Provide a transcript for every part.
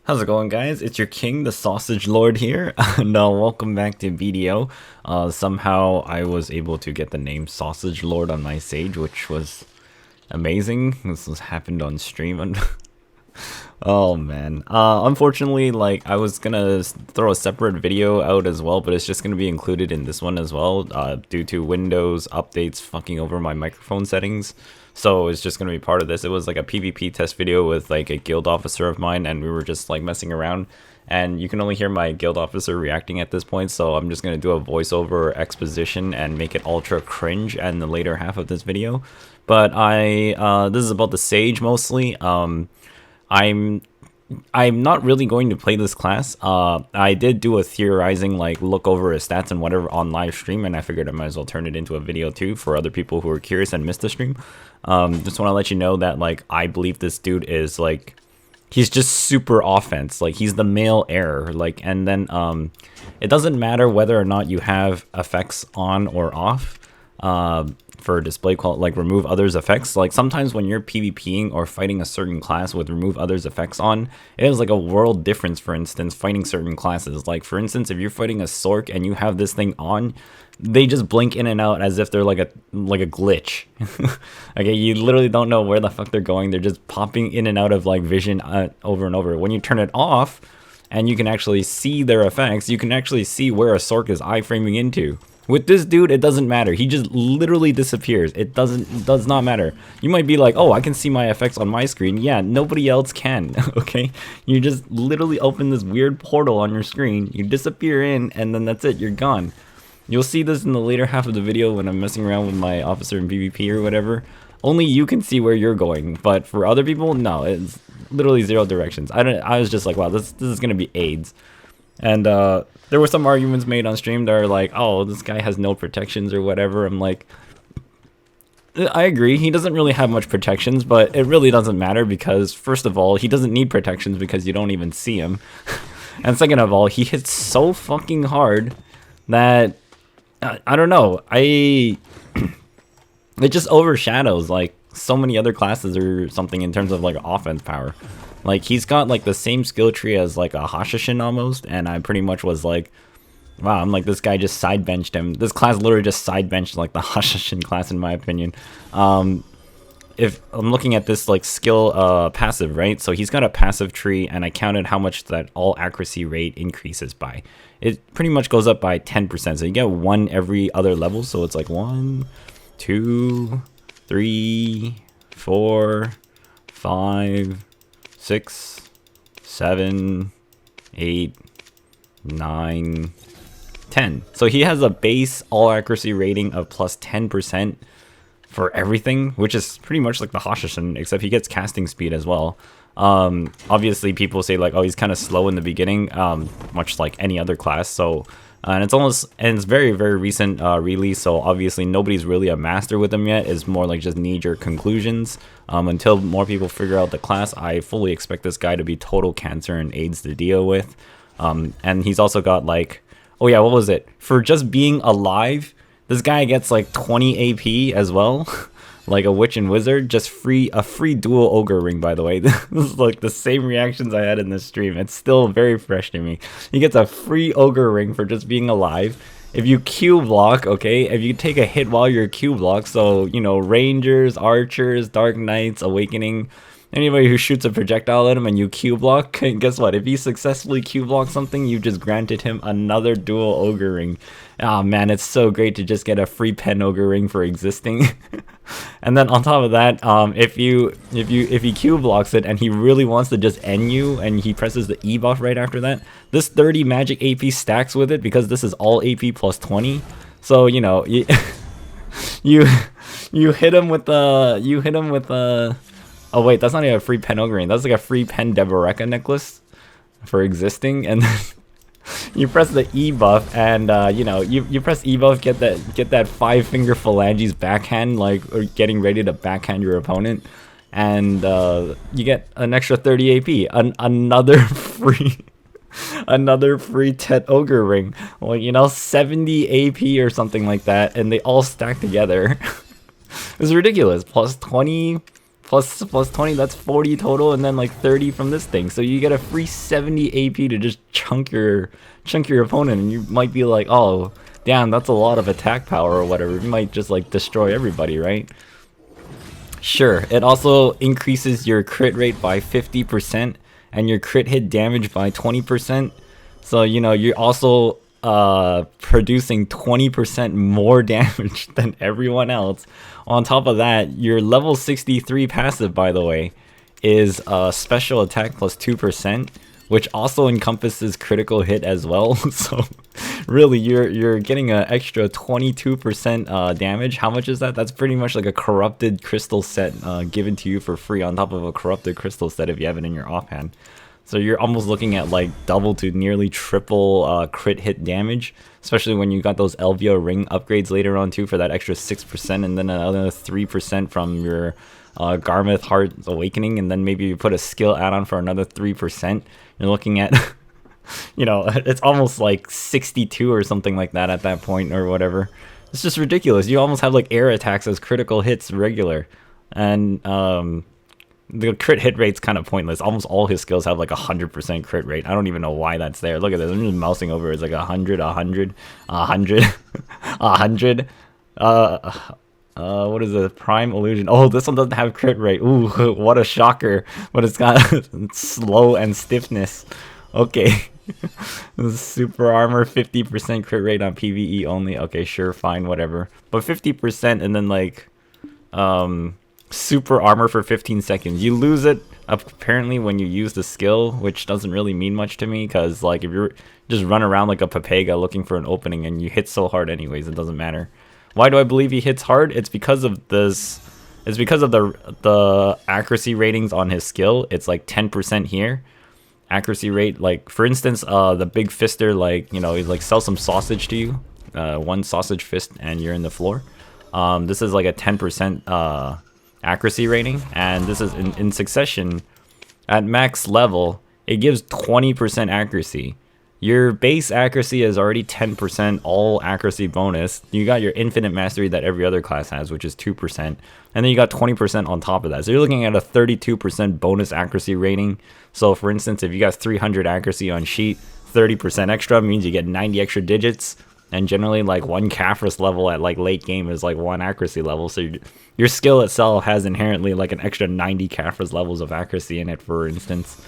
How's it going, guys? It's your king, the Sausage Lord here, and welcome back to BDO. Somehow I was able to get the name Sausage Lord on my Sage, which was amazing. This was happened on stream. Oh man. Unfortunately, like I was gonna throw a separate video out as well, but it's just gonna be included in this one as well, due to Windows updates fucking over my microphone settings. So it's just gonna be part of this. It was like a PvP test video with like a guild officer of mine, and we were just like messing around. And you can only hear my guild officer reacting at this point, so I'm just gonna do a voiceover exposition and make it ultra cringe in the later half of this video. But this is about the Sage mostly. I'm not really going to play this class. I did do a theorizing, like look over his stats and whatever on live stream, and I figured I might as well turn it into a video too for other people who are curious and missed the stream. Just want to let you know that like I believe this dude is like he's just super offense. Like he's the male heir. Like and then it doesn't matter whether or not you have effects on or off. For display quality, like remove others effects. Like sometimes when you're PvPing or fighting a certain class with remove others effects on, it is like a world difference. For instance, fighting certain classes, like for instance, if you're fighting a Sork and you have this thing on, they just blink in and out as if they're like a glitch. Okay, you literally don't know where the fuck they're going. They're just popping in and out of like vision over and over. When you turn it off and you can actually see their effects, you can actually see where a Sork is iframing into. With this dude, it doesn't matter. He just literally disappears. It does not matter. You might be like, oh, I can see my effects on my screen. Yeah, nobody else can, okay? You just literally open this weird portal on your screen, you disappear in, and then that's it, you're gone. You'll see this in the later half of the video when I'm messing around with my officer in PvP or whatever. Only you can see where you're going, but for other people, no, it's literally zero directions. I was just like, wow, this is gonna be AIDS. And there were some arguments made on stream that are like, oh, this guy has no protections or whatever. I'm like, I agree, he doesn't really have much protections, but it really doesn't matter because, first of all, he doesn't need protections because you don't even see him. And second of all, he hits so fucking hard that, I don't know, it just overshadows, like, so many other classes or something in terms of, like, offense power. Like, he's got, like, the same skill tree as, like, a Hashashin almost, and I pretty much was like, wow, I'm like, this guy just side benched him. This class literally just side benched, like, the Hashashin class, in my opinion. If I'm looking at this, like, skill passive, right? So he's got a passive tree, and I counted how much that all accuracy rate increases by. It pretty much goes up by 10%, so you get one every other level, so it's like 1, 2, 3, 4, 5... 6, 7, 8, 9, 10. So he has a base all accuracy rating of plus 10% for everything, which is pretty much like the Hashashin, except he gets casting speed as well. Obviously people say like, oh, he's kind of slow in the beginning, much like any other class. So and it's very, very recent release, so obviously nobody's really a master with them yet. It's more like just knee-jerk conclusions. Until more people figure out the class, I fully expect this guy to be total cancer and AIDS to deal with. And he's also got like, oh yeah, what was it? For just being alive, this guy gets like 20 AP as well. Like a witch and wizard, just a free dual ogre ring, by the way. This is like the same reactions I had in this stream. It's still very fresh to me. He gets a free ogre ring for just being alive. If you Q block, okay, if you take a hit while you're Q block, so, you know, rangers, archers, dark knights, awakening, anybody who shoots a projectile at him and you Q block, guess what? If you successfully Q block something, you just granted him another dual ogre ring. Oh man, it's so great to just get a free pen ogre ring for existing. And then on top of that, if he Q blocks it and he really wants to just end you and he presses the E buff right after that, this 30 magic AP stacks with it because this is all AP plus 20. So, you know, you hit him with oh wait, that's not even a free pen ogre ring. That's like a free pen Deboreka necklace for existing, and then you press the E buff, and you know, you press E buff, get that 5-finger phalanges backhand, like or getting ready to backhand your opponent, and you get an extra 30 AP, another free Tet ogre ring. Well, you know, 70 AP or something like that, and they all stack together. It's ridiculous. Plus 20 plus 20, that's 40 total, and then like 30 from this thing. So you get a free 70 AP to just chunk your opponent, and you might be like, oh, damn, that's a lot of attack power or whatever. You might just like destroy everybody, right? Sure, it also increases your crit rate by 50% and your crit hit damage by 20%. So, you know, you're also producing 20% more damage than everyone else. On top of that, your level 63 passive, by the way, is special attack plus 2%, which also encompasses critical hit as well. So really, you're getting an extra 22% damage. How much is that? That's pretty much like a corrupted crystal set given to you for free on top of a corrupted crystal set if you have it in your offhand. So you're almost looking at like double to nearly triple crit hit damage, especially when you got those Elvia ring upgrades later on too for that extra 6%, and then another 3% from your Garmith Heart's Awakening, and then maybe you put a skill add-on for another 3%. You're looking at, you know, it's almost like 62 or something like that at that point or whatever. It's just ridiculous. You almost have like air attacks as critical hits regular, and the crit hit rate's kind of pointless. Almost all his skills have like 100% crit rate. I don't even know why that's there. Look at this. I'm just mousing over. It's like 100, 100, 100, 100. What is it? Prime Illusion. Oh, this one doesn't have crit rate. Ooh, what a shocker. But it's got slow and stiffness. Okay. Super armor, 50% crit rate on PvE only. Okay, sure, fine, whatever. But 50% and then like super armor for 15 seconds. You lose it apparently when you use the skill, which doesn't really mean much to me, because like if you're just run around like a Papega looking for an opening and you hit so hard anyways, it doesn't matter. Why do I believe he hits hard? It's because of this. It's because of the accuracy ratings on his skill. It's like 10% here. Accuracy rate, like for instance, the big fister, like, you know, he like sells some sausage to you, one sausage fist, and you're in the floor. This is like a 10% accuracy rating, and this is in succession at max level. It gives 20% accuracy. Your base accuracy is already 10% all accuracy bonus. You got your infinite mastery that every other class has, which is 2%, and then you got 20% on top of that. So you're looking at a 32% bonus accuracy rating. So for instance, if you got 300 accuracy on sheet, 30% extra means you get 90 extra digits. And generally, like one Caphras level at like late game is like one accuracy level. So your skill itself has inherently like an extra 90 Caphras levels of accuracy in it, for instance,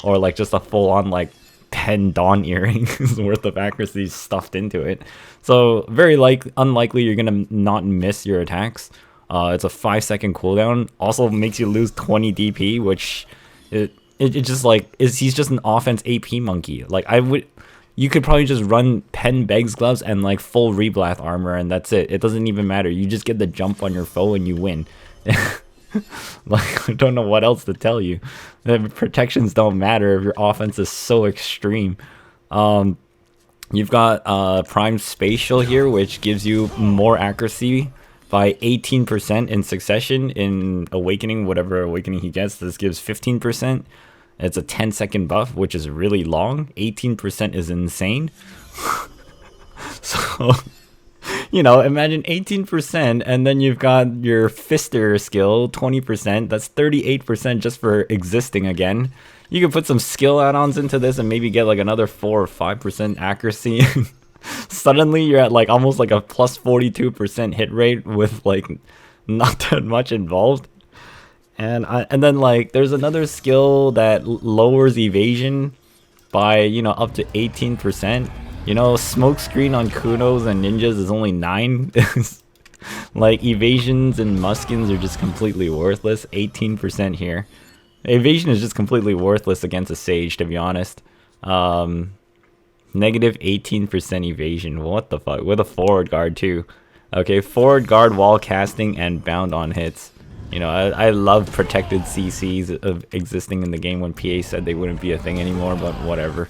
or like just a full-on like 10 Dawn earrings worth of accuracy stuffed into it. So very unlikely you're gonna not miss your attacks. It's a 5-second cooldown. Also makes you lose 20 DP, which it just like he's just an offense AP monkey. Like you could probably just run Pen Beg's gloves and like full Reblath armor, and that's it. It doesn't even matter. You just get the jump on your foe and you win. Like, I don't know what else to tell you. The protections don't matter if your offense is so extreme. You've got Prime Spatial here, which gives you more accuracy by 18% in succession. In Awakening, whatever Awakening he gets, this gives 15%. It's a 10-second buff, which is really long. 18% is insane. So, you know, imagine 18%, and then you've got your Fister skill, 20%. That's 38% just for existing again. You can put some skill add-ons into this and maybe get like another 4 or 5% accuracy. Suddenly, you're at like almost like a plus 42% hit rate with like not that much involved. And then like there's another skill that lowers evasion by, you know, up to 18%. You know, smokescreen on Kunos and ninjas is only 9. Like evasions and muskins are just completely worthless. 18% here. Evasion is just completely worthless against a sage, to be honest. Negative 18% evasion. What the fuck? With a forward guard too. Okay, forward guard while casting and bound on hits. You know, I love protected CCs of existing in the game when PA said they wouldn't be a thing anymore, but whatever.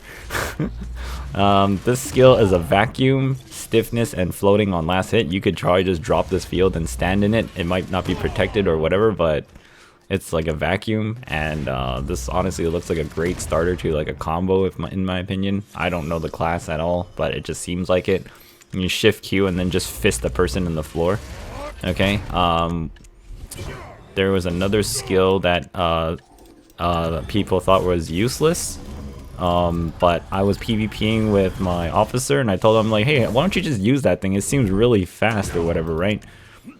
This skill is a vacuum, stiffness, and floating on last hit. You could try just drop this field and stand in it. It might not be protected or whatever, but it's like a vacuum, and this honestly looks like a great starter to like a combo, in my opinion. I don't know the class at all, but it just seems like it. And you shift Q and then just fist the person in the floor. Okay. there was another skill that people thought was useless. But I was PvPing with my officer, and I told him like, hey, why don't you just use that thing? It seems really fast or whatever, right?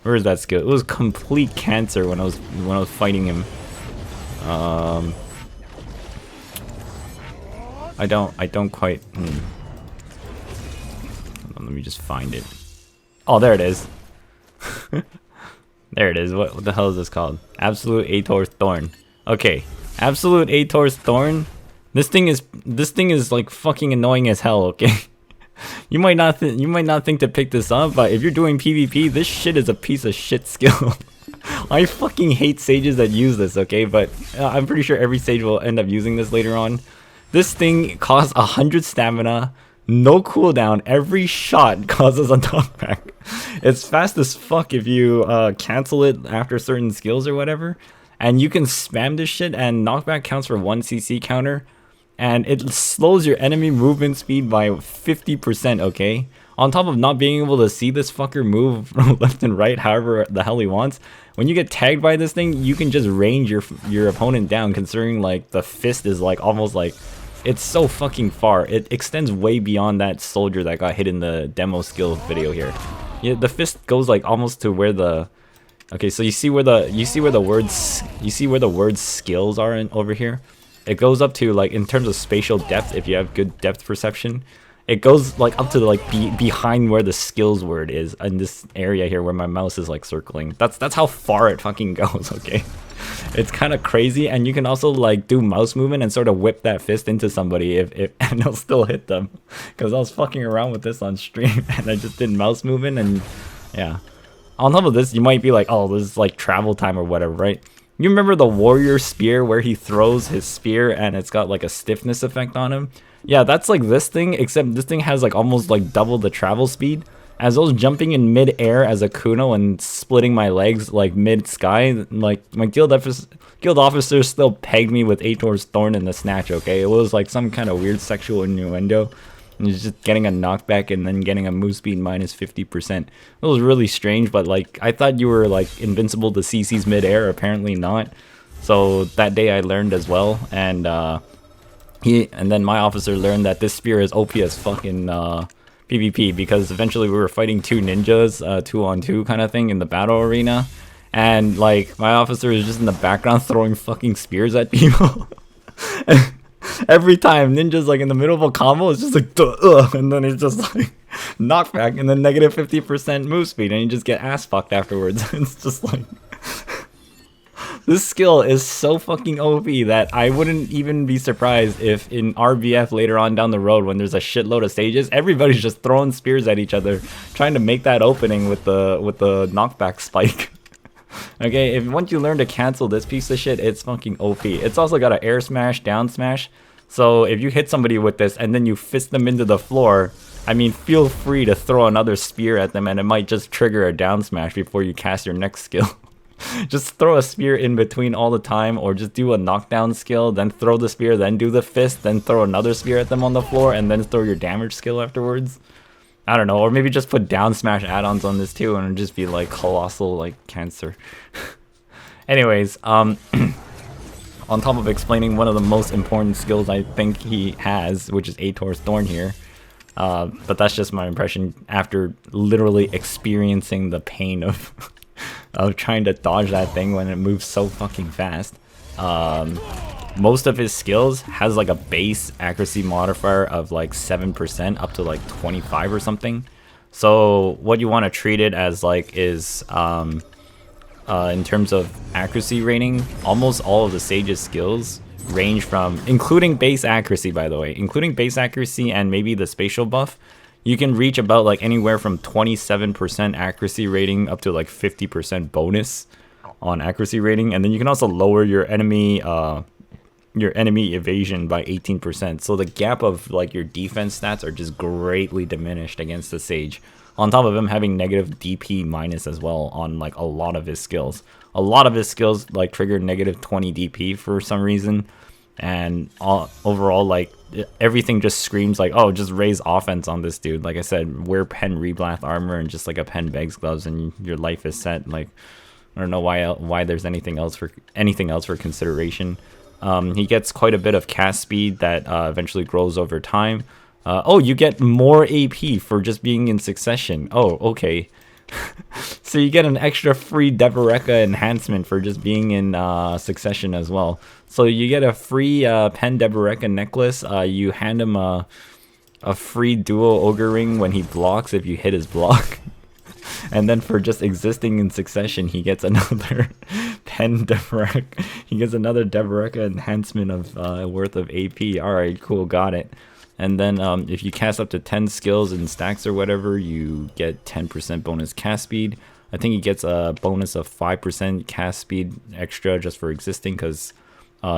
Where is that skill? It was complete cancer when I was fighting him. I don't quite. Let me just find it. Oh, there it is. There it is. What the hell is this called? Absolute Ator Thorn. Okay, Absolute Ator's Thorn. This thing is like fucking annoying as hell. Okay, you might not think to pick this up, but if you're doing PvP, this shit is a piece of shit skill. I fucking hate sages that use this. Okay, but I'm pretty sure every sage will end up using this later on. This thing costs 100 stamina, no cooldown. Every shot causes a knockback. It's fast as fuck if you cancel it after certain skills or whatever. And you can spam this shit, and knockback counts for 1 CC counter. And it slows your enemy movement speed by 50%, okay? On top of not being able to see this fucker move left and right however the hell he wants, when you get tagged by this thing, you can just range your opponent down, considering like the fist is like almost like, it's so fucking far. It extends way beyond that soldier that got hit in the demo skill video here. Yeah, the fist goes like almost to where the, okay, so you see where the words skills are over here. It goes up to like, in terms of spatial depth, if you have good depth perception, it goes like up to like behind where the skills word is in this area here where my mouse is like circling. That's how far it fucking goes. Okay, it's kind of crazy. And you can also like do mouse movement and sort of whip that fist into somebody if and it'll still hit them, because I was fucking around with this on stream and I just did mouse movement. And yeah, on top of this, you might be like, oh, this is like travel time or whatever, right? You remember the warrior spear where he throws his spear and it's got like a stiffness effect on him? Yeah, that's like this thing, except this thing has like almost like double the travel speed. As I was jumping in mid-air as a Kuno and splitting my legs like mid-sky, like my guild officer still pegged me with Ator's Thorn in the snatch, okay? It was like some kind of weird sexual innuendo. And just getting a knockback and then getting a move speed minus 50%. It was really strange, but like I thought you were like invincible to CC's mid-air, apparently not. So that day I learned as well, and then my officer learned that this spear is OP as fucking PvP, because eventually we were fighting 2 ninjas, 2-on-2 kind of thing in the battle arena, and like my officer is just in the background throwing fucking spears at people. Every time ninja's like in the middle of a combo, it's just like and then it's just like knockback and then negative 50% move speed, and you just get ass fucked afterwards. It's just like this skill is so fucking OP that I wouldn't even be surprised if in RBF later on down the road, when there's a shitload of stages, everybody's just throwing spears at each other, trying to make that opening with the knockback spike. Okay, if once you learn to cancel this piece of shit, it's fucking OP. It's also got an air smash, down smash. So if you hit somebody with this and then you fist them into the floor, I mean, feel free to throw another spear at them and it might just trigger a down smash before you cast your next skill. Just throw a spear in between all the time, or just do a knockdown skill, then throw the spear, then do the fist, then throw another spear at them on the floor, and then throw your damage skill afterwards. I don't know, or maybe just put down smash add-ons on this too, and it'd just be like colossal like cancer. Anyways, on top of explaining one of the most important skills I think he has, which is Ator's Thorn here, but that's just my impression after literally experiencing the pain of of trying to dodge that thing when it moves so fucking fast. Most of his skills has like a base accuracy modifier of like 7% up to like 25 or something. So what you want to treat it as like is in terms of accuracy rating, almost all of the sage's skills range from, including base accuracy by the way, including base accuracy and maybe the spatial buff, you can reach about like anywhere from 27% accuracy rating up to like 50% bonus on accuracy rating. And then you can also lower your enemy evasion by 18%. So the gap of like your defense stats are just greatly diminished against the sage. On top of him having negative DP minus as well on like a lot of his skills. A lot of his skills like trigger negative 20 DP for some reason. And overall, like everything just screams like, oh, just raise offense on this dude. Like I said, wear pen reblath armor and just like a pen begs gloves and your life is set. Like, I don't know why there's anything else for consideration. He gets quite a bit of cast speed that eventually grows over time. Oh, you get more AP for just being in succession. Oh, okay. So you get an extra free Deboreka enhancement for just being in succession as well. So you get a free Pen Deboreka necklace. You hand him a free dual ogre ring when he blocks if you hit his block. And then for just existing in succession, he gets another Pen Deboreka. He gets another Deboreka enhancement of worth of AP. Alright, cool, got it. And then if you cast up to 10 skills and stacks or whatever, you get 10% bonus cast speed. I think he gets a bonus of 5% cast speed extra just for existing, because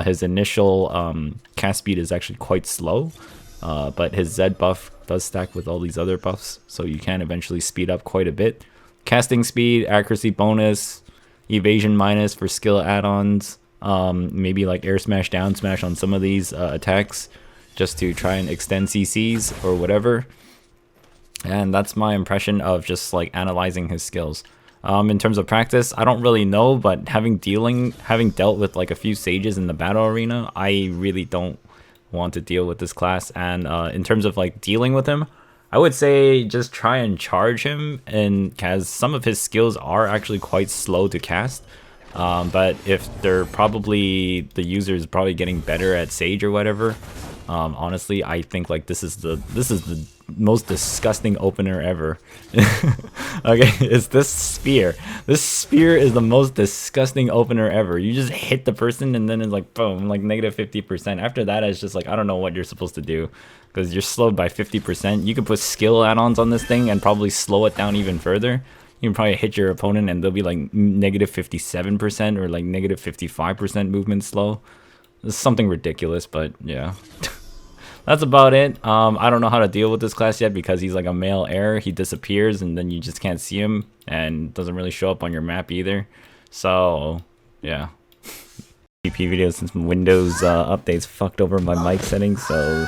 his initial cast speed is actually quite slow. But his Z buff does stack with all these other buffs, so you can eventually speed up quite a bit. Casting speed, accuracy bonus, evasion minus for skill add-ons, maybe like air smash, down smash on some of these attacks, just to try and extend CCs or whatever. And that's my impression of just like analyzing his skills. In terms of practice, I don't really know, but having dealt with like a few sages in the battle arena, I really don't want to deal with this class. And in terms of like dealing with him, I would say just try and charge him, and because some of his skills are actually quite slow to cast. But if they're the user is probably getting better at Sage or whatever, honestly, I think like this is the most disgusting opener ever. Okay, it's this spear. This spear is the most disgusting opener ever. You just hit the person and then it's like boom, like negative 50%. After that, it's just like I don't know what you're supposed to do, because you're slowed by 50%. You can put skill add-ons on this thing and probably slow it down even further. You can probably hit your opponent and they'll be like negative 57% or like negative 55% movement slow. It's something ridiculous, but yeah. That's about it. I don't know how to deal with this class yet, because he's like a male heir. He disappears and then you just can't see him, and doesn't really show up on your map either. So yeah. PP video since Windows updates fucked over my mic settings, so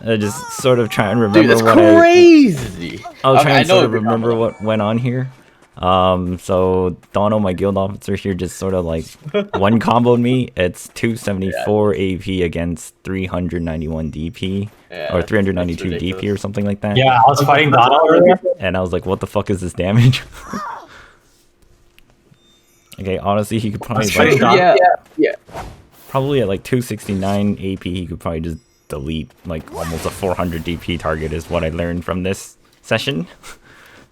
I just sort of try and remember. Dude, that's crazy. I was trying to sort of remember what went on here. So Dono, my guild officer here, just sort of like one comboed me. It's 274 AP against 391 DP, or 392 DP or something like that. Yeah, I was fighting Dono earlier, and I was like, what the fuck is this damage? Okay, honestly, he could probably probably at like 269 AP, he could probably just delete like almost a 400 DP target is what I learned from this session.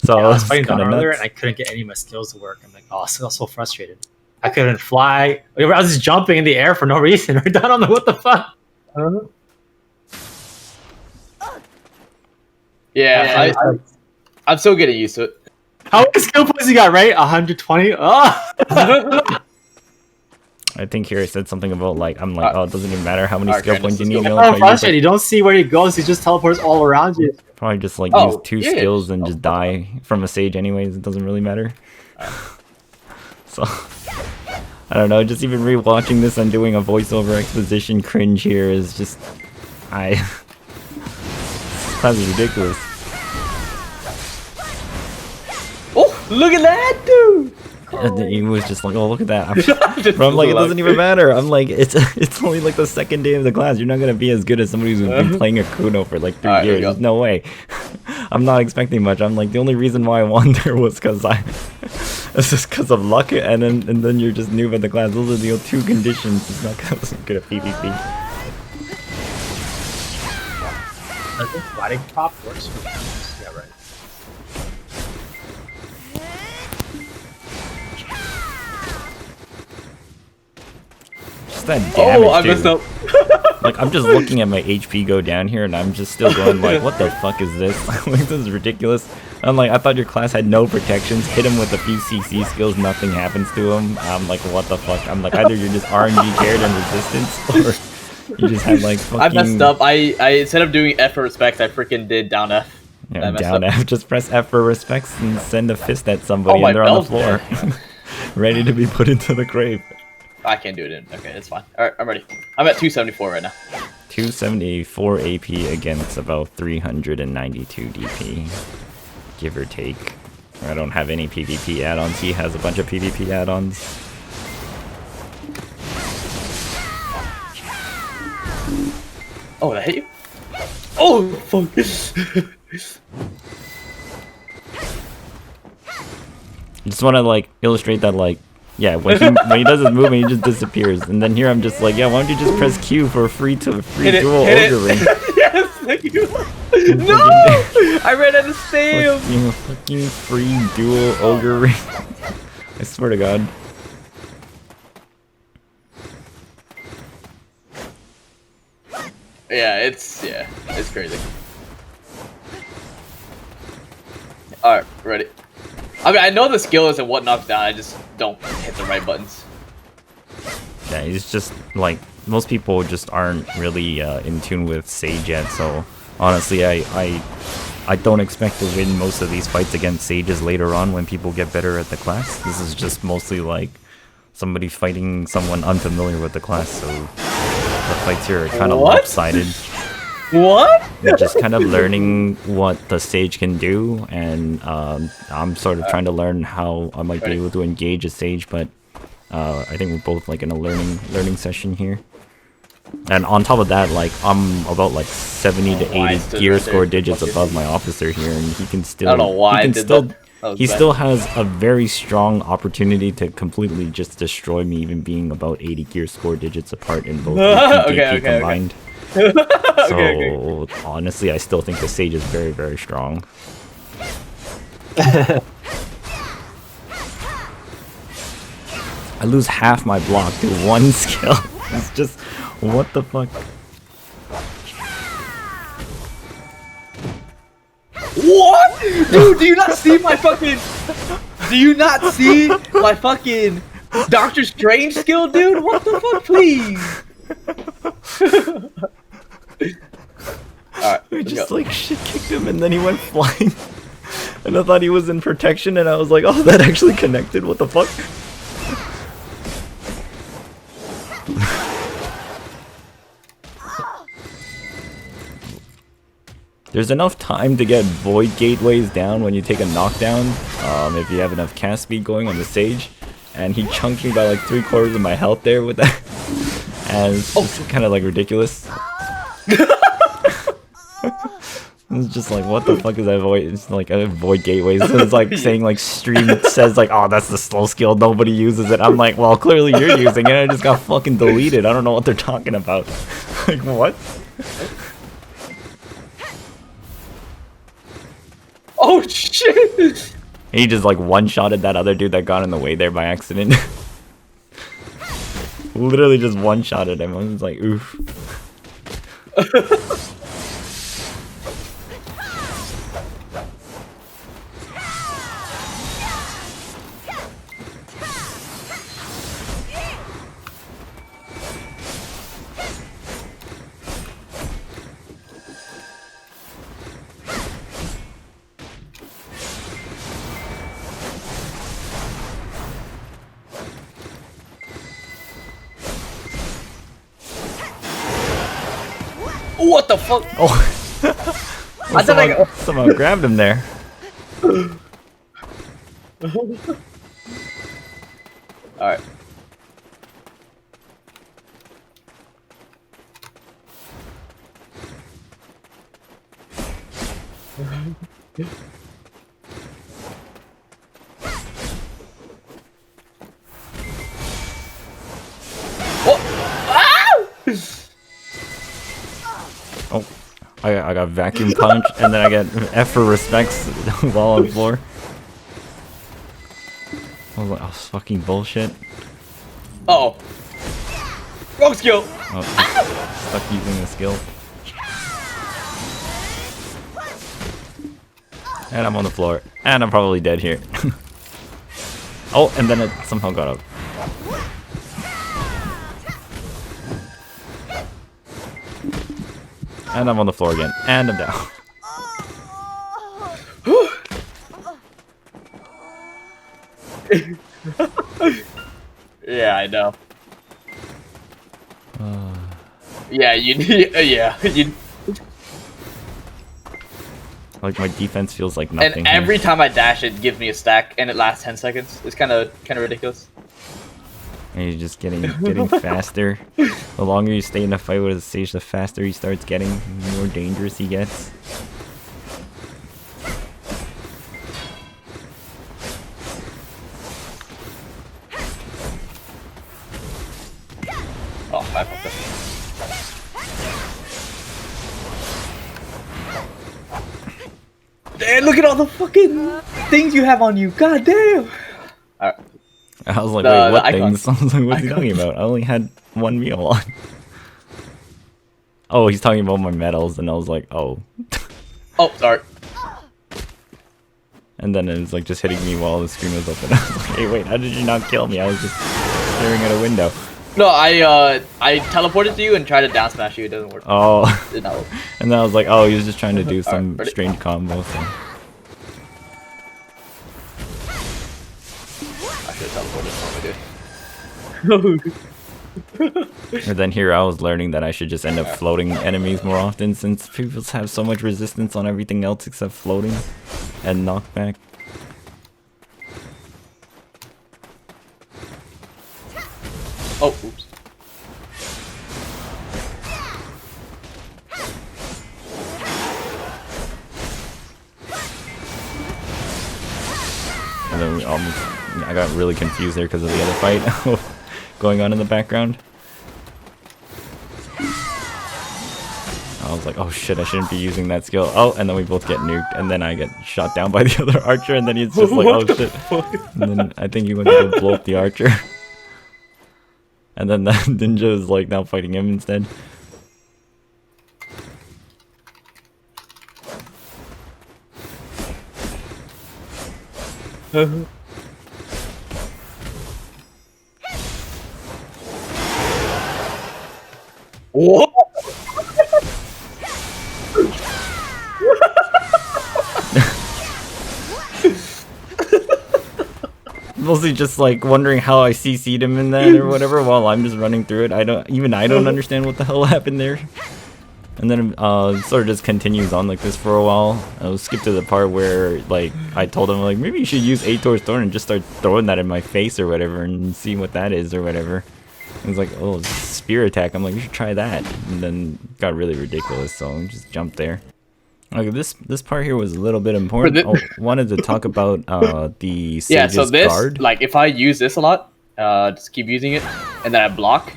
So I was fighting Dono earlier and I couldn't get any of my skills to work. I'm like, oh, I was so frustrated. I couldn't fly. I was just jumping in the air for no reason. Right down, I'm like, what the fuck? Yeah, I'm still getting used to it. How many skill points you got, right? 120? Oh! I think here I said something about like, I'm like, oh, it doesn't even matter how many skill points you need. I'm frustrated. You don't see where he goes. He just teleports all around you. Probably just like use two skills and just die from a sage anyways. It doesn't really matter. So I don't know. Just even rewatching this and doing a voiceover exposition cringe here is just this class is ridiculous. Oh, look at that, dude! He was just like, oh, look at that. But I'm like, it doesn't even matter. I'm like, it's only like the second day of the class. You're not going to be as good as somebody who's been playing a Kuno for like 3 years. There's no way. I'm not expecting much. I'm like, the only reason why I won there was because it's just because of luck, and then you're just noob at the class. Those are the two conditions. It's not because I wasn't good at PvP. I think fighting pop works for them. Yeah, right. That damage, I messed up. Like, I'm just looking at my HP go down here, and I'm just still going like, what the fuck is this? Like, this is ridiculous. I'm like, I thought your class had no protections. Hit him with a few CC skills, nothing happens to him. I'm like, what the fuck? I'm like, either you're just RNG carried and resistance, or you just have like fucking... I messed up. I instead of doing F for respects, I freaking did down F. Yeah, down F. Just press F for respects and send a fist at somebody, and they're on the floor, ready to be put into the grave. I can't do it in. Okay, it's fine. Alright, I'm ready. I'm at 274 right now. 274 AP against about 392 DP. Give or take. I don't have any PvP add-ons. He has a bunch of PvP add-ons. Oh, that hit you? Oh, fuck. Just want to like illustrate that, like, yeah, when he does his movement, he just disappears. And then here I'm just like, yeah, why don't you just press Q for a free dual ogre ring? Yes, thank you. No! I ran out of stam! Fucking free dual ogre ring. I swear to God. Yeah, it's crazy. Alright, ready. I mean, I know the skill is and what knocks down, I just don't hit the right buttons. Yeah, he's just like, most people just aren't really in tune with Sage yet, so honestly, I don't expect to win most of these fights against Sages later on when people get better at the class. This is just mostly like somebody fighting someone unfamiliar with the class, so the fights here are kind of lopsided. What? You're just kind of learning what the Sage can do, and I'm sort of trying to learn how I might be able to engage a Sage, but I think we're both like in a learning session here. And on top of that, like, I'm about like 70 to 80 gear score digits above my officer here, and he can still, I don't know why he still has a very strong opportunity to completely just destroy me, even being about 80 gear score digits apart in both PvP combined. So honestly, I still think the Sage is very, very strong. I lose half my block to one skill. It's just, what the fuck? What? Dude, do you not see my fucking... Do you not see my fucking Doctor Strange skill, dude? What the fuck, please? Alright, I just like shit kicked him and then he went flying. And I thought he was in protection and I was like, oh, that actually connected, what the fuck? There's enough time to get void gateways down when you take a knockdown, if you have enough cast speed going on the Sage. And he chunked me by like 3/4 of my health there with that. And it's just kind of like ridiculous. It's just like, what the fuck is that void? It's like a void gateways. So it's like saying like stream says like, oh, that's the slow skill, nobody uses it. I'm like, well, clearly you're using it. I just got fucking deleted. I don't know what they're talking about. Like, what? Oh shit! He just like one-shotted that other dude that got in the way there by accident. Literally just one-shotted him. I was like, oof. What the fuck? Oh. Well, somehow grabbed him there. Alright. Oh, I got vacuum punch, and then I get F for respects while on the floor. I was like, oh, fucking bullshit. Uh oh. Wrong skill. Oh, stuck using the skill. And I'm on the floor, and I'm probably dead here. Oh, and then it somehow got up. And I'm on the floor again, and I'm down. Yeah, I know. Yeah, you need. Yeah, you. Like my defense feels like nothing. And every time I dash, it gives me a stack, and it lasts 10 seconds. It's kind of ridiculous. And you're just getting faster. The longer you stay in the fight with the sage, the faster he starts getting, the more dangerous he gets. Oh, I fucked up. Damn, look at all the fucking things you have on you. God damn. Alright. I was like, The- wait, what the icon. things? I was like, what's he talking about? I only had one meal on. Oh, he's talking about my medals, and I was like, oh. Oh, sorry. And then it was like just hitting me while the screen was open. I was like, hey, wait, how did you not kill me? I was just staring at a window. No, I teleported to you and tried to down smash you. It doesn't work. Oh. It did not work. And then I was like, oh, he was just trying to do some ready? strange combo. So. I should have teleported. And then here I was learning that I should just end up floating enemies more often, since people have so much resistance on everything else except floating and knockback. Oh, oops. And then I got really confused there because of the other fight going on in the background. I was like, oh shit, I shouldn't be using that skill. Oh, and then we both get nuked, and then I get shot down by the other archer, and then he's just like, oh shit. And then I think he went to go blow up the archer. And then the ninja is like now fighting him instead. What? Mostly just like wondering how I CC'd him in that or whatever while I'm just running through it. I don't understand what the hell happened there. And then it sort of just continues on like this for a while. I'll skip to the part where like I told him like maybe you should use Ator's Thorn and just start throwing that in my face or whatever and see what that is or whatever. He's like, oh, it's a spear attack. I'm like, you should try that. And then it got really ridiculous, so I just jumped there. Okay, this part here was a little bit important. Oh, wanted to talk about the Sage's Yeah, so this, guard. like, if I use this a lot, just keep using it, and then I block,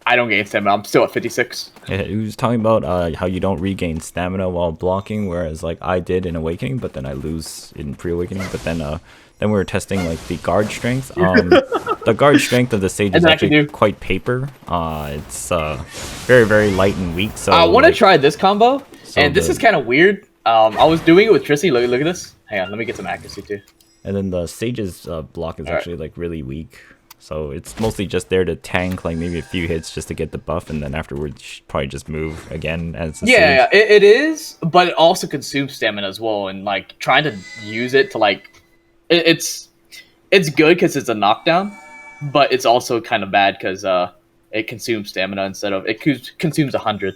I don't gain stamina. I'm still at 56. Yeah, he was talking about how you don't regain stamina while blocking, whereas like I did in Awakening, but then I lose in Pre-Awakening. But then we were testing like the guard strength. The guard strength of the Sage is actually quite paper. It's very, very light and weak. So I want to like, try this combo, and this the- is kind of weird. I was doing it with Trissy. Look at this. Hang on, let me get some accuracy too. And then the Sage's block is actually like really weak. So it's mostly just there to tank like maybe a few hits just to get the buff, and then afterwards you should probably just move again as the Yeah, Sage. it is, but it also consumes stamina as well, and like trying to use it to like, it's good because it's a knockdown, but it's also kind of bad because it consumes stamina instead of it consumes 100.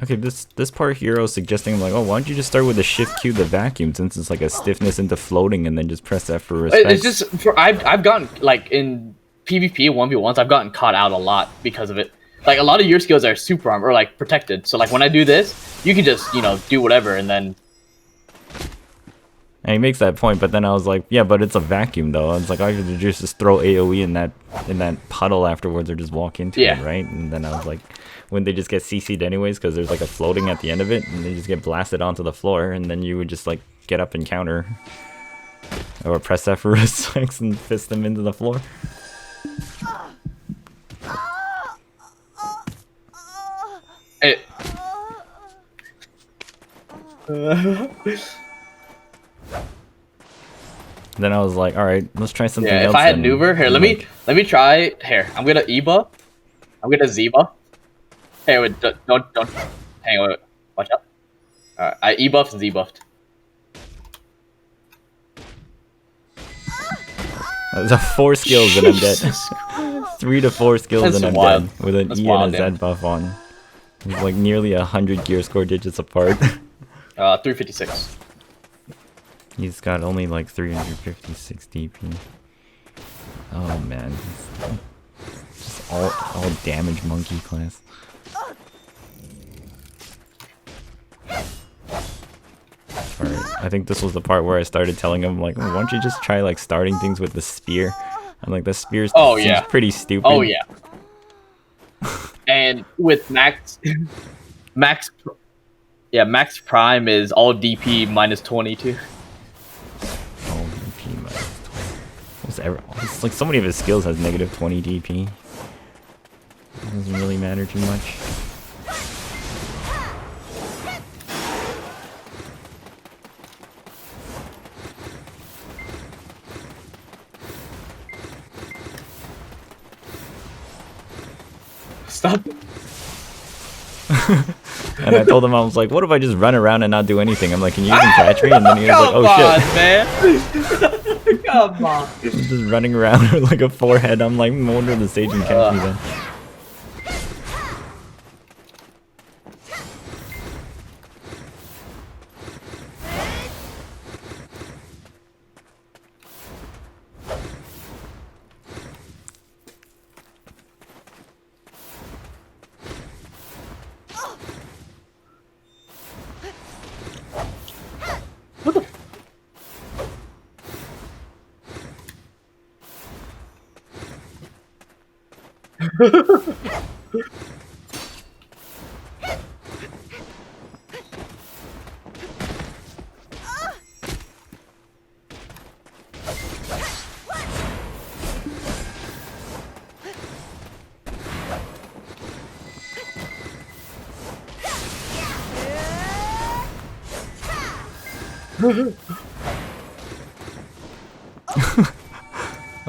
Okay, this part here I was suggesting like, oh, why don't you just start with the shift Q, the vacuum, since it's like a stiffness into floating, and then just press F for respect. It's just for I've gotten like in PvP 1v1s, I've gotten caught out a lot because of it. Like a lot of your skills are super arm or like protected, so like when I do this, you can just do whatever and then. And he makes that point, but then I was like, yeah, but it's a vacuum though. I was like, I could just throw AoE in that puddle afterwards, or just walk into it, right? And then I was like, wouldn't they just get CC'd anyways? Because there's like a floating at the end of it, and they just get blasted onto the floor, and then you would just like get up and counter, or press F for respects and fist them into the floor. It, Then I was like, all right, let's try something yeah, else. if I had then. Nuver, here, And, let me try. Here, I'm gonna E-buff. I'm gonna Z-buff. Hey, wait, don't. Hang on, wait, watch out. Alright, I E-buffed and Z-buffed. There's 4 skills and I'm dead. 3 to 4 skills That's and I'm wild. dead with an That's E wild, and a Z buff on. It's like nearly 100 gear score digits apart. 356. He's got only like 356 DP. Oh man, he's just all damage monkey class. Alright, I think this was the part where I started telling him like, why don't you just try like starting things with the spear? I'm like, the spear seems pretty stupid. Oh yeah. And with max max prime is all DP minus 22. All DP minus 20. It's like so many of his skills has negative 20 DP. It doesn't really matter too much. Stop. And I told him, I was like, what if I just run around and not do anything? I'm like, can you even catch me? And then he was like, oh shit. Come on. I'm just running around with like a forehead. I'm like, no wonder the sage can catch me then.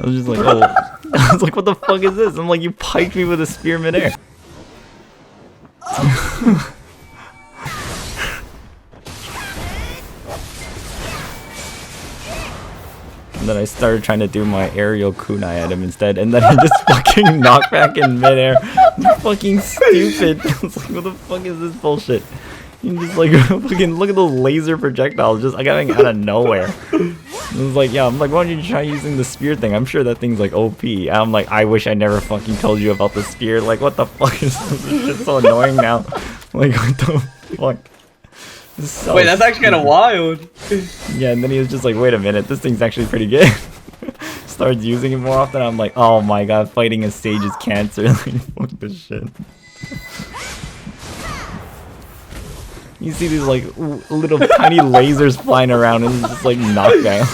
I was just like, oh. I was like, what the fuck is this? I'm like, you piked me with a spear midair. And then I started trying to do my aerial kunai at him instead, and then he just fucking knocked back in midair. Fucking stupid. I was like, what the fuck is this bullshit? You just like fucking look at those laser projectiles just coming out of nowhere. I was like, yeah, I'm like, why don't you try using the spear thing? I'm sure that thing's like OP. And I'm like, I wish I never fucking told you about the spear. Like, what the fuck is this? This shit's so annoying now. Like, what the fuck? So wait, that's actually kind of wild. Yeah, and then he was just like, wait a minute, this thing's actually pretty good. Starts using it more often. I'm like, oh my god, fighting a sage is cancer. Like, fuck this shit. You see these like little tiny lasers flying around and it's just like knockdown.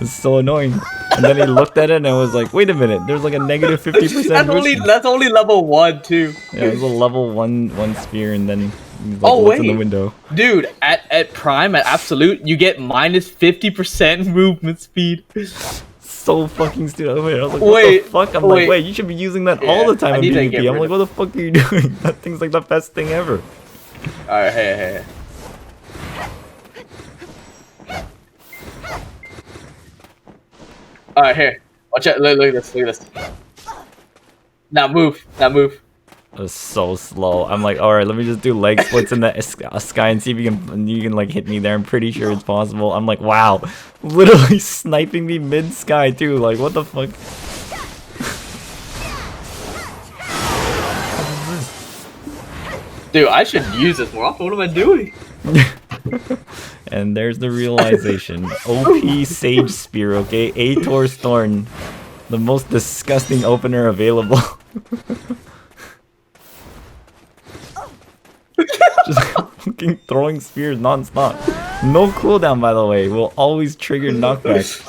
It's so annoying. And then he looked at it and I was like, wait a minute, there's like a negative 50% that's only level 1 too. Yeah, it was a level one spear and then he's like, what's in the window? Dude, at prime, at absolute, you get minus 50% movement speed. So fucking stupid. Wait, I was like, what the fuck? I'm like, wait, you should be using that all the time in PvP. I'm like, what the fuck are you doing? That thing's like the best thing ever. Alright, hey. Alright, here. Watch out. Look at this. Now move. It was so slow. I'm like, alright, let me just do leg splits in the sky and see if you can like hit me there. I'm pretty sure it's possible. I'm like, wow. Literally sniping me mid-sky too. Like, what the fuck? Dude, I should use this more often. What am I doing? And there's the realization. OP Sage Spear, okay? Ator's Thorn. The most disgusting opener available. Just fucking throwing spears non-stop. No cooldown, by the way. Will always trigger knockback.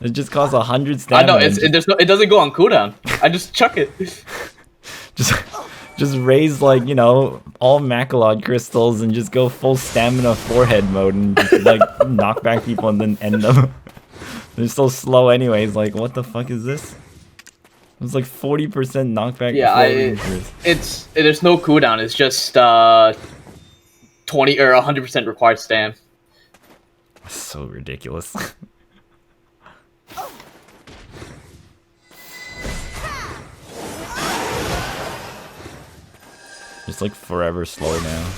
It just costs 100 stamina. I know, it doesn't go on cooldown. I just chuck it. Just raise, like, you know, all macalod crystals and just go full stamina forehead mode and just, like, knock back people and then end them. They're so slow anyways, like, what the fuck is this? It's like 40% knockback. Yeah, there's no cooldown, it's just 20 or 100% required stam. So ridiculous. It's like forever slow now.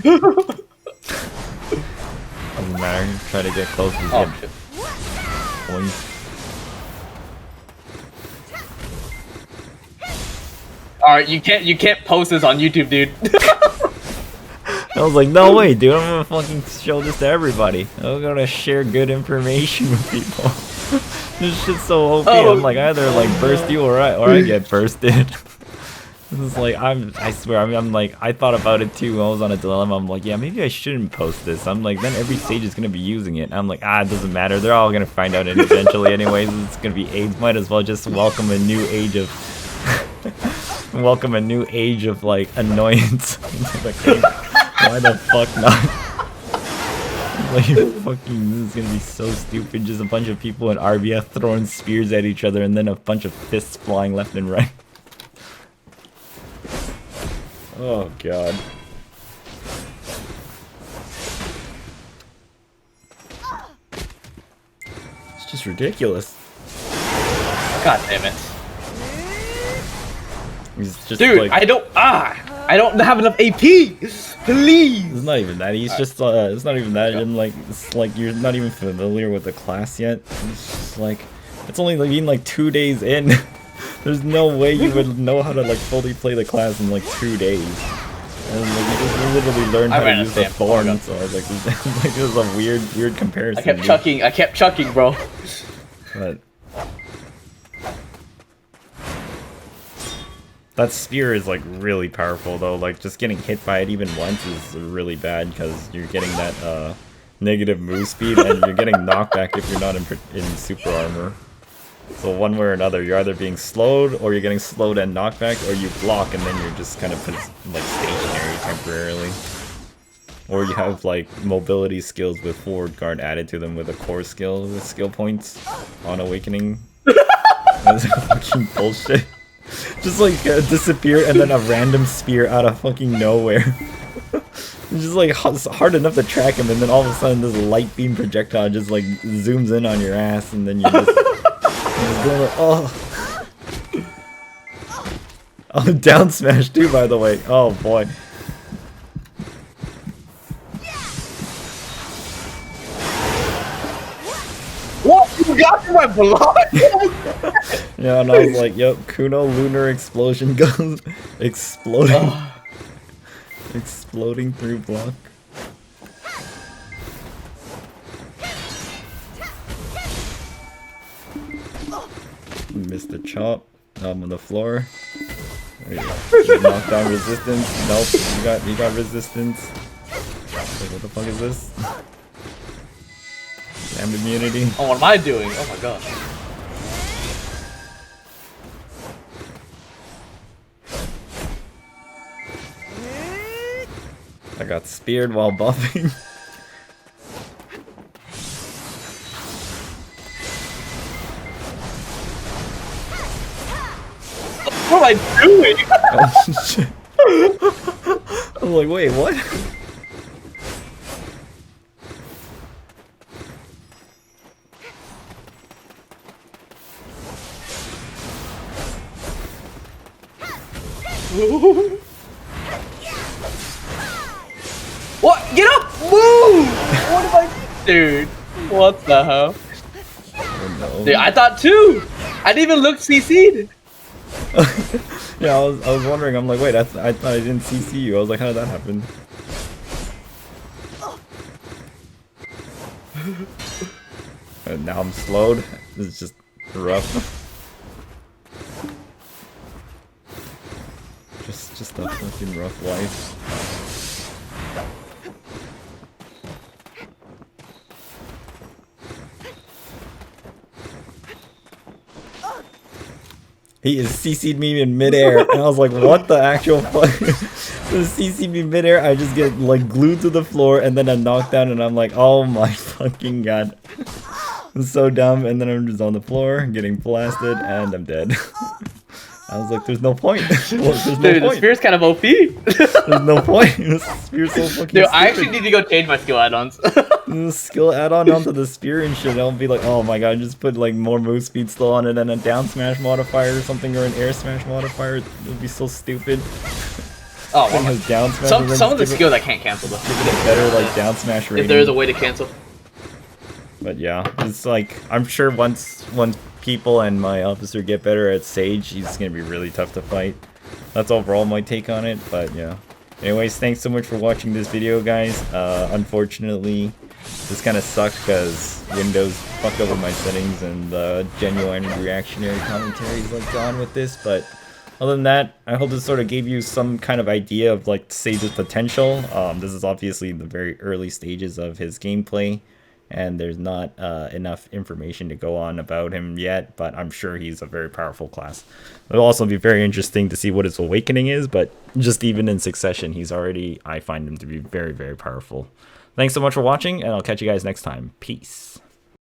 Doesn't matter. Try to get close to Oh, get shit. points. Alright, you can't post this on YouTube, dude. I was like, no way, dude. I'm gonna fucking show this to everybody. I'm gonna share good information with people. This shit's so OP. Oh, I'm like, either like burst you or I get bursted. This is like, I swear, I'm like, I thought about it too. I was on a dilemma. I'm like, yeah, maybe I shouldn't post this. I'm like, then every stage is gonna be using it. I'm like, it doesn't matter. They're all gonna find out eventually anyways. It's gonna be AIDS. Might as well just welcome a new age of welcome a new age of like annoyance into the game. Why the fuck not? Like, fucking, this is gonna be so stupid. Just a bunch of people in RBF throwing spears at each other and then a bunch of fists flying left and right. Oh god. It's just ridiculous. God damn it. He's just Dude, like, I don't have enough AP! Please! it's not even that. He's just it's not even that. And like, it's like you're not even familiar with the class yet. It's just like, it's only like been like 2 days in. There's no way you would know how to like fully play the class in like 2 days. And like, you just literally learned how to use the Thorn. So I was like, this is a weird comparison. I kept chucking, bro. But that spear is like really powerful though. Like, just getting hit by it even once is really bad because you're getting that negative move speed and you're getting knocked back if you're not in super armor. So one way or another, you're either being slowed or you're getting slowed and knocked back, or you block and then you're just kind of like stationary temporarily. Or you have like mobility skills with forward guard added to them with a core skill with skill points on awakening. That's fucking bullshit. Just like disappear and then a random spear out of fucking nowhere. It's just like it's hard enough to track him and then all of a sudden this light beam projectile just like zooms in on your ass and then you're just, you're just going like, oh. Oh, down smash too, by the way. Oh boy. What? You got to my block? Yeah, and I was like, yep, Kuno lunar explosion goes exploding. Exploding through block. Missed the chop. I'm on the floor. Knockdown resistance. Nope, you got resistance. Like, what the fuck is this? Damn immunity. Oh, what am I doing? Oh my god. I got speared while buffing. What am I doing? Oh shit. I was like, wait, what? What? Get up! Move! What am I... Dude, what the hell? Oh no. Dude, I thought too! I didn't even look CC'd! Yeah, I was wondering, I'm like, wait, I thought I didn't CC you. I was like, how did that happen? And now I'm slowed. This is just rough. Just a fucking rough life. He is CC'd me in midair, and I was like, what the actual fuck? So CC'd me midair, I just get like glued to the floor and then a knockdown, and I'm like, oh my fucking god. I'm so dumb, and then I'm just on the floor, getting blasted, and I'm dead. I was like, there's no point. There's no Dude, the point. spear's kind of OP. There's no point. This spear's so fucking Dude, stupid. I actually need to go change my skill add-ons. The skill add-on onto the spear and shit, I'll be like, oh my god, just put like more move speed still on it and a down smash modifier or something, or an air smash modifier. It would be so stupid. Oh, Putting well, his down smash. some of the skills I can't cancel though. Better like down smash rating. If there is a way to cancel. But yeah, it's like I'm sure once people and my officer get better at Sage, he's gonna be really tough to fight. That's overall my take on it. But yeah. Anyways, thanks so much for watching this video, guys. Unfortunately, this kind of sucked because Windows fucked over my settings and the genuine reactionary commentary is like gone with this. But other than that, I hope this sort of gave you some kind of idea of like Sage's potential. This is obviously the very early stages of his gameplay, and there's not enough information to go on about him yet, but I'm sure he's a very powerful class. It'll also be very interesting to see what his awakening is, but just even in succession, I find him to be very, very powerful. Thanks so much for watching, and I'll catch you guys next time. Peace.